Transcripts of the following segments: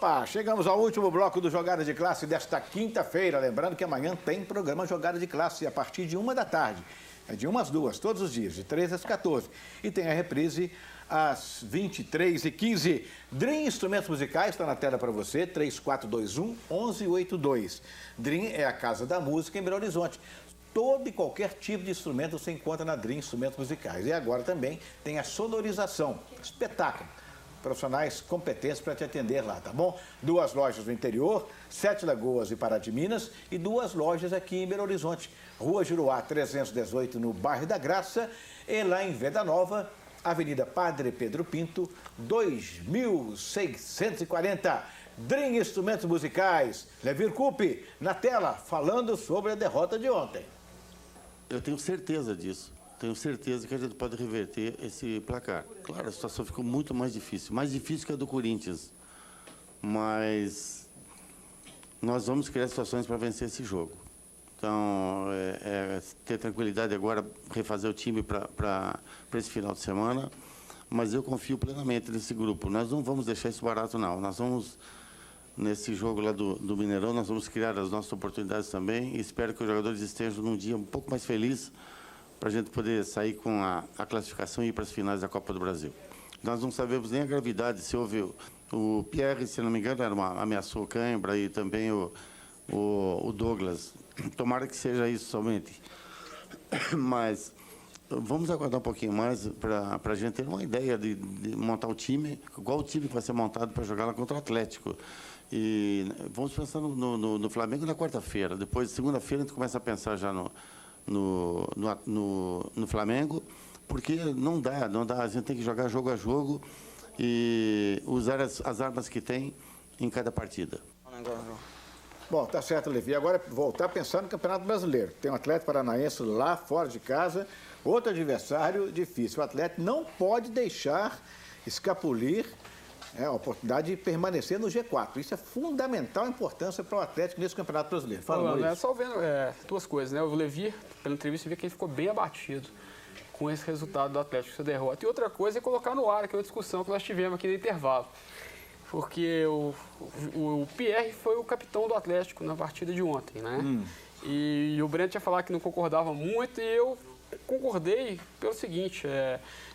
Opa, chegamos ao último bloco do Jogada de Classe desta quinta-feira. Lembrando que amanhã tem programa Jogada de Classe a partir de 1 da tarde. É de 1 às 2, todos os dias, de 13 às 14. E tem a reprise às 23h15. Dream Instrumentos Musicais está na tela para você, 3421-1182. Dream é a Casa da Música em Belo Horizonte. Todo e qualquer tipo de instrumento você encontra na Dream Instrumentos Musicais. E agora também tem a sonorização, espetáculo. Profissionais competentes para te atender lá, tá bom? 2 lojas no interior, 7 Lagoas e Pará de Minas e 2 lojas aqui em Belo Horizonte. Rua Juruá 318, no bairro da Graça, e lá em Venda Nova, Avenida Padre Pedro Pinto, 2640. Dream Instrumentos Musicais, Levir Coupe, na tela, falando sobre a derrota de ontem. Eu tenho certeza disso. Tenho certeza que a gente pode reverter esse placar. Claro, a situação ficou muito mais difícil que a do Corinthians. Mas nós vamos criar situações para vencer esse jogo. Então, ter tranquilidade agora, refazer o time para esse final de semana. Mas eu confio plenamente nesse grupo. Nós não vamos deixar isso barato, não. Nós vamos, nesse jogo lá do Mineirão, nós vamos criar as nossas oportunidades também. E espero que os jogadores estejam num dia um pouco mais feliz, para a gente poder sair com a classificação e ir para as finais da Copa do Brasil. Nós não sabemos nem a gravidade, se houve o Pierre, se não me engano, ameaçou o Cãibra e também o Douglas. Tomara que seja isso somente. Mas vamos aguardar um pouquinho mais para a gente ter uma ideia de montar o time, qual o time que vai ser montado para jogar lá contra o Atlético. E vamos pensar no Flamengo na quarta-feira. Depois, segunda-feira, a gente começa a pensar já no Flamengo, porque não dá, a gente tem que jogar jogo a jogo e usar as armas que tem em cada partida. Bom, tá certo, Levi. Agora voltar a pensar no Campeonato Brasileiro. Tem um Atlético Paranaense lá fora de casa, outro adversário difícil. O Atlético não pode deixar escapulir a oportunidade de permanecer no G4. Isso é fundamental importância para o Atlético nesse Campeonato Brasileiro. Fala, Luiz. Só vendo 2 coisas, né? O Levi, pela entrevista, viu que ele ficou bem abatido com esse resultado do Atlético, essa derrota. E outra coisa é colocar no ar, que é uma discussão que nós tivemos aqui no intervalo. Porque o Pierre foi o capitão do Atlético na partida de ontem, né? E o Breno tinha falado que não concordava muito e eu concordei pelo seguinte,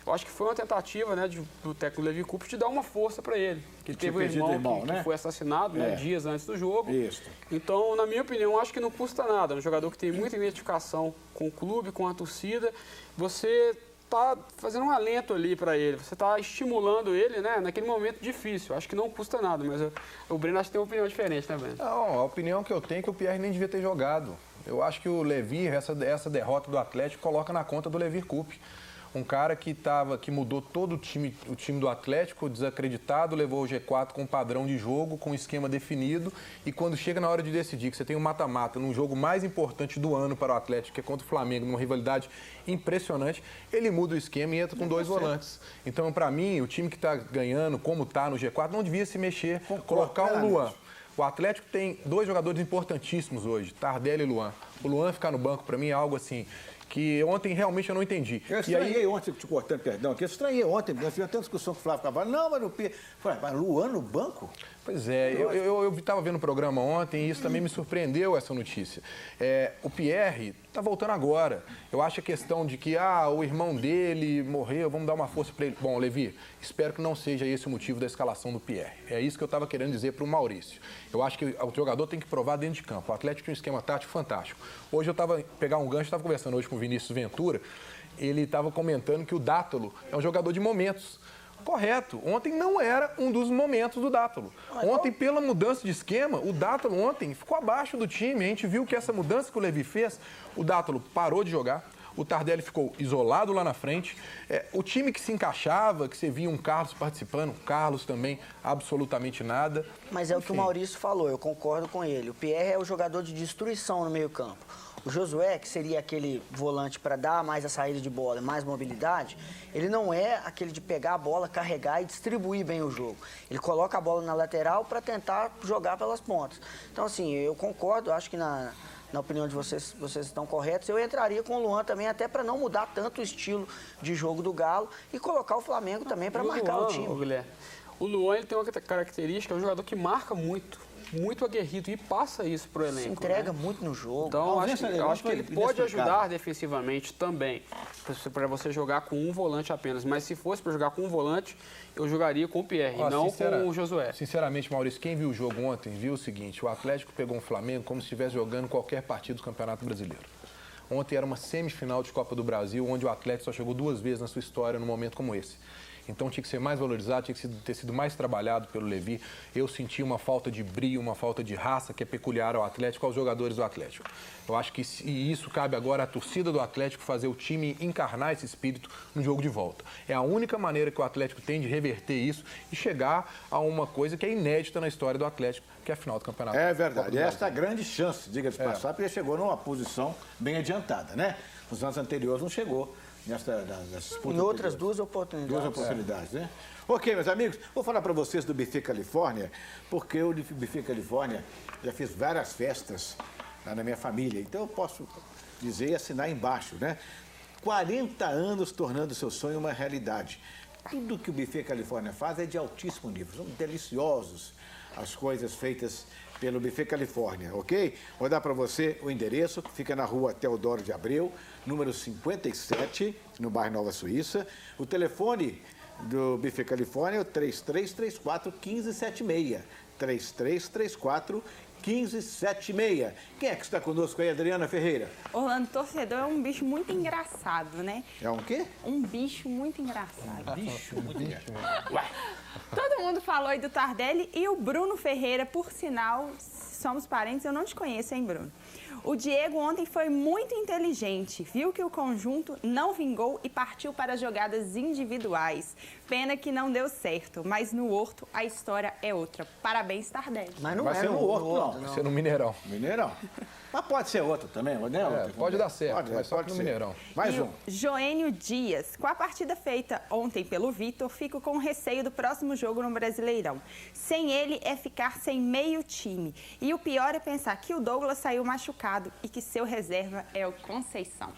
eu acho que foi uma tentativa, né, do técnico Levir Coupe de dar uma força para ele. Que teve um irmão que foi assassinado, né, dias antes do jogo. Isso. Então, na minha opinião, acho que não custa nada. É um jogador que tem muita identificação com o clube, com a torcida. Você está fazendo um alento ali para ele, você está estimulando ele, né, naquele momento difícil. Acho que não custa nada, mas o Breno acho que tem uma opinião diferente, né, Breno? Não, a opinião que eu tenho é que o Pierre nem devia ter jogado. Eu acho que o Levir, essa derrota do Atlético, coloca na conta do Levir Coupe. Um cara que mudou todo o time do Atlético, desacreditado, levou o G4 com um padrão de jogo, com um esquema definido, e quando chega na hora de decidir, que você tem um mata-mata num jogo mais importante do ano para o Atlético, que é contra o Flamengo, numa rivalidade impressionante, ele muda o esquema e entra com 2 volantes. Então, para mim, o time que está ganhando, como está no G4, não devia se mexer, colocar um Luan. O Atlético tem 2 jogadores importantíssimos hoje, Tardelli e Luan. O Luan ficar no banco, para mim, é algo assim que ontem realmente eu não entendi. Eu estranhei ontem, te cortando, perdão, aqui, eu estranhei ontem, nós tivemos até discussão com o Flávio Carvalho. Não, mas mas Luan no banco? Pois é, eu estava vendo o programa ontem e isso também me surpreendeu, essa notícia. O Pierre está voltando agora. Eu acho a questão de que o irmão dele morreu, vamos dar uma força para ele. Bom, Levi, espero que não seja esse o motivo da escalação do Pierre. É isso que eu estava querendo dizer para o Maurício. Eu acho que o jogador tem que provar dentro de campo. O Atlético tem um esquema tático fantástico. Hoje eu pegar um gancho, estava conversando hoje com o Vinícius Ventura, ele estava comentando que o Dátolo é um jogador de momentos. Correto. Ontem não era um dos momentos do Dátolo. Ontem, pela mudança de esquema, o Dátolo ontem ficou abaixo do time. A gente viu que essa mudança que o Levi fez, o Dátolo parou de jogar, o Tardelli ficou isolado lá na frente. O time que se encaixava, que você via um Carlos participando, o Carlos também, absolutamente nada. Mas é o que o Maurício falou, eu concordo com ele. O Pierre é o jogador de destruição no meio-campo. O Josué, que seria aquele volante para dar mais a saída de bola, mais mobilidade, ele não é aquele de pegar a bola, carregar e distribuir bem o jogo. Ele coloca a bola na lateral para tentar jogar pelas pontas. Então, assim, eu concordo, acho que na opinião de vocês estão corretos. Eu entraria com o Luan também, até para não mudar tanto o estilo de jogo do Galo e colocar o Flamengo também para marcar o time. Guilherme, O Luan ele tem uma característica, é um jogador que marca muito aguerrido e passa isso pro elenco. Se entrega né? muito no jogo. Então, eu acho que ele pode ajudar defensivamente também, para você jogar com um volante apenas. Mas se fosse para jogar com um volante, eu jogaria com o Pierre, e não com o Josué. Sinceramente, Maurício, quem viu o jogo ontem viu o seguinte: o Atlético pegou um Flamengo como se estivesse jogando qualquer partido do Campeonato Brasileiro. Ontem era uma semifinal de Copa do Brasil, onde o Atlético só chegou 2 vezes na sua história num momento como esse. Então tinha que ser mais valorizado, tinha que ter sido mais trabalhado pelo Levi. Eu senti uma falta de brio, uma falta de raça que é peculiar ao Atlético, aos jogadores do Atlético. Eu acho que isso cabe agora à torcida do Atlético fazer o time encarnar esse espírito no jogo de volta. É a única maneira que o Atlético tem de reverter isso e chegar a uma coisa que é inédita na história do Atlético, que é a final do campeonato. É verdade. Esta é a grande chance, diga-se de passar, porque chegou numa posição bem adiantada, né? Nos anos anteriores não chegou. Em outras duas oportunidades. Né? Ok, meus amigos, vou falar para vocês do Buffet Califórnia, porque o Buffet Califórnia já fiz várias festas lá na minha família, então eu posso dizer e assinar embaixo, né? 40 anos tornando seu sonho uma realidade. Tudo que o Buffet Califórnia faz é de altíssimo nível, são deliciosos as coisas feitas pelo Buffet Califórnia, ok? Vou dar para você o endereço, que fica na rua Teodoro de Abreu, número 57, no bairro Nova Suíça. O telefone do Buffet Califórnia é o 3334-1576. 3334-1576. Quem é que está conosco aí, Adriana Ferreira? Orlando, torcedor é um bicho muito engraçado, né? É um quê? Um bicho muito engraçado. Bicho muito engraçado. Todo mundo falou aí do Tardelli e o Bruno Ferreira, por sinal, somos parentes, eu não te conheço, hein, Bruno? O Diego ontem foi muito inteligente, viu que o conjunto não vingou e partiu para jogadas individuais. Pena que não deu certo, mas no Horto a história é outra. Parabéns, Tardelli. Mas não vai ser no Horto, não. Vai ser no Mineirão. Mineirão. Mas pode ser outro também, né? Pode dar certo, mas só que no Mineirão. Mais e um. Joênio Dias, com a partida feita ontem pelo Vitor, fico com receio do próximo jogo no Brasileirão. Sem ele é ficar sem meio time. E o pior é pensar que o Douglas saiu machucado e que seu reserva é o Conceição.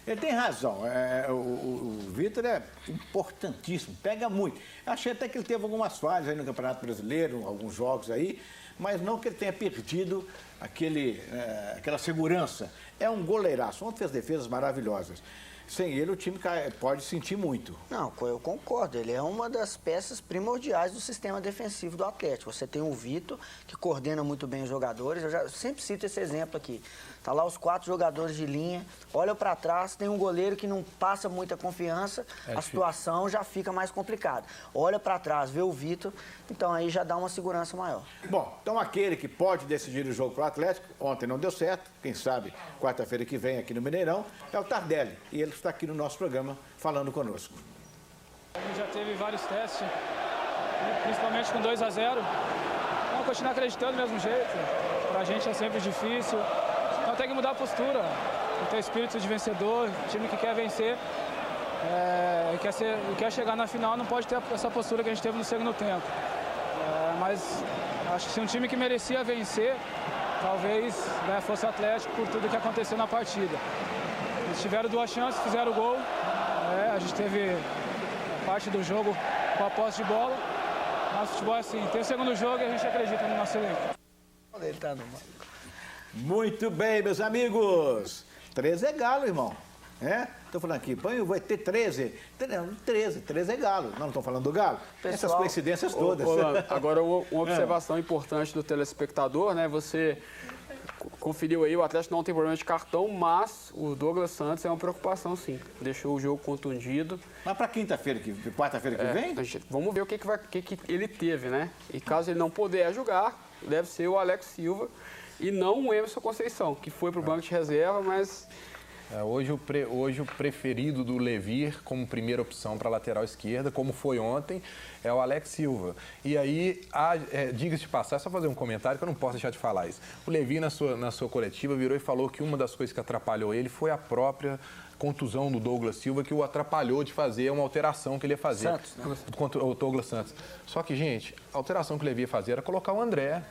Ele tem razão. O Vitor é importantíssimo, pega muito. Achei até que ele teve algumas falhas aí no Campeonato Brasileiro, alguns jogos aí, mas não que ele tenha perdido aquela segurança. É um goleiraço. Ontem fez defesas maravilhosas. Sem ele, o time pode sentir muito. Não, eu concordo. Ele é uma das peças primordiais do sistema defensivo do Atlético. Você tem o Vitor, que coordena muito bem os jogadores. Eu sempre cito esse exemplo aqui. Tá lá os 4 jogadores de linha, olha para trás, tem um goleiro que não passa muita confiança, a situação já fica mais complicada. Olha para trás, vê o Vitor, então aí já dá uma segurança maior. Bom, então aquele que pode decidir o jogo para o Atlético, ontem não deu certo, quem sabe quarta-feira que vem aqui no Mineirão, é o Tardelli. E ele está aqui no nosso programa falando conosco. A gente já teve vários testes, principalmente com 2-0. Vamos continuar acreditando do mesmo jeito. Pra gente é sempre difícil. Então tem que mudar a postura. Ter espírito de vencedor, time que quer vencer, quer chegar na final, não pode ter essa postura que a gente teve no segundo tempo. Mas acho que se um time que merecia vencer, talvez fosse o Atlético por tudo que aconteceu na partida. Eles tiveram 2 chances, fizeram o gol. A gente teve parte do jogo com a posse de bola. Mas o futebol é assim, tem o segundo jogo e a gente acredita no nosso elenco. Ele tá no... Muito bem, meus amigos. 13 é galo, irmão. Estou falando aqui, vai ter 13. 13 é galo. Não estou falando do galo. Pessoal, essas coincidências todas. Agora, uma observação importante do telespectador, né? Você conferiu aí, o Atlético não tem problema de cartão, mas o Douglas Santos é uma preocupação, sim. Deixou o jogo contundido. Mas para quarta-feira que vem? Vamos ver o que ele teve, né? E caso ele não puder jogar, deve ser o Alex Silva e não o Emerson Conceição, que foi para o banco de reserva, mas... Hoje o preferido do Levir como primeira opção para a lateral esquerda, como foi ontem, é o Alex Silva. E aí, diga-se de passar, só fazer um comentário que eu não posso deixar de falar isso. O Levir, na sua coletiva, virou e falou que uma das coisas que atrapalhou ele foi a própria contusão do Douglas Silva, que o atrapalhou de fazer uma alteração que ele ia fazer contra o Douglas Santos. Só que, gente, a alteração que o Levir ia fazer era colocar o André.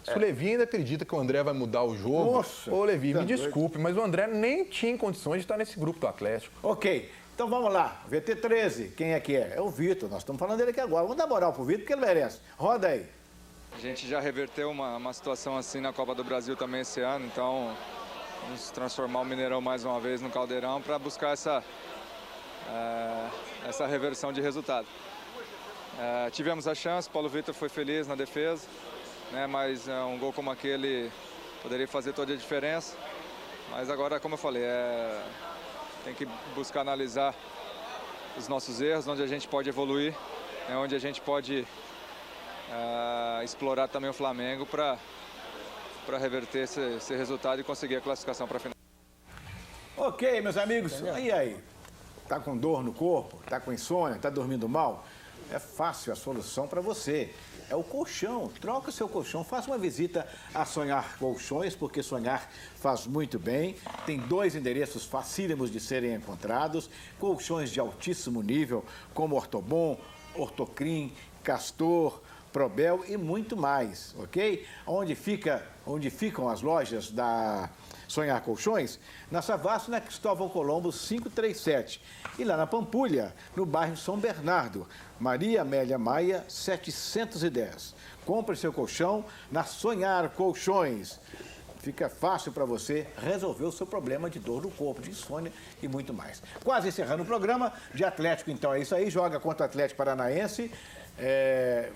Se o Levi ainda acredita que o André vai mudar o jogo, Nossa, ô Levi, tá me desculpe, mas o André nem tinha condições de estar nesse grupo do Atlético. Ok, então vamos lá. VT13, quem é que é? É o Vitor, nós estamos falando dele aqui agora. Vamos dar moral pro Vitor, porque ele merece. Roda aí. A gente já reverteu uma situação assim na Copa do Brasil também esse ano, então vamos transformar o Mineirão mais uma vez no Caldeirão para buscar essa reversão de resultado. Tivemos a chance, Paulo Vitor foi feliz na defesa, né, mas um gol como aquele poderia fazer toda a diferença. Mas agora, como eu falei, tem que buscar analisar os nossos erros, onde a gente pode evoluir, onde a gente pode explorar também o Flamengo para reverter esse resultado e conseguir a classificação para a final. Ok, meus amigos, e aí? Tá com dor no corpo? Tá com insônia? Tá dormindo mal? É fácil a solução para você. É o colchão. Troca o seu colchão, faça uma visita a Sonhar Colchões, porque sonhar faz muito bem. Tem 2 endereços facílimos de serem encontrados. Colchões de altíssimo nível, como Ortobon, Ortocrim, Castor, Probel e muito mais, ok? Onde ficam as lojas da Sonhar Colchões? Na Savassi, na Cristóvão Colombo 537. E lá na Pampulha, no bairro São Bernardo, Maria Amélia Maia 710. Compre seu colchão na Sonhar Colchões. Fica fácil para você resolver o seu problema de dor no corpo, de insônia e muito mais. Quase encerrando o programa de Atlético, então é isso aí. Joga contra o Atlético Paranaense,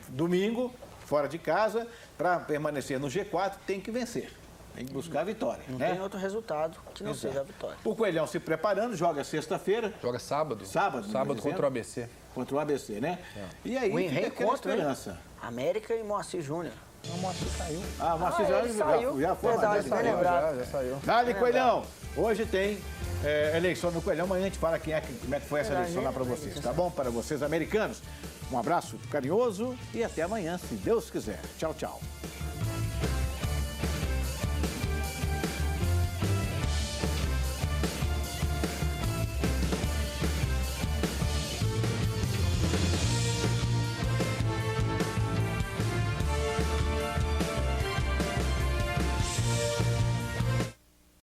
domingo, fora de casa. Para permanecer no G4, tem que vencer. Tem que buscar a vitória. Não né? tem outro resultado que não seja a vitória. O Coelhão se preparando, joga sexta-feira. Joga sábado. Sábado Contra o ABC. Contra o ABC, né? E aí, fica aquela esperança. América e Moacir Júnior. O Moacir saiu. Ah, o Moacir ele saiu. já foi. Verdade, bem lembrado. Já saiu. Dale, Coelhão. Hoje tem eleição no Coelhão. Amanhã a gente fala como é que foi essa eleição lá para vocês. Tá bom? Para vocês, americanos. Um abraço carinhoso e até amanhã, se Deus quiser. Tchau, tchau.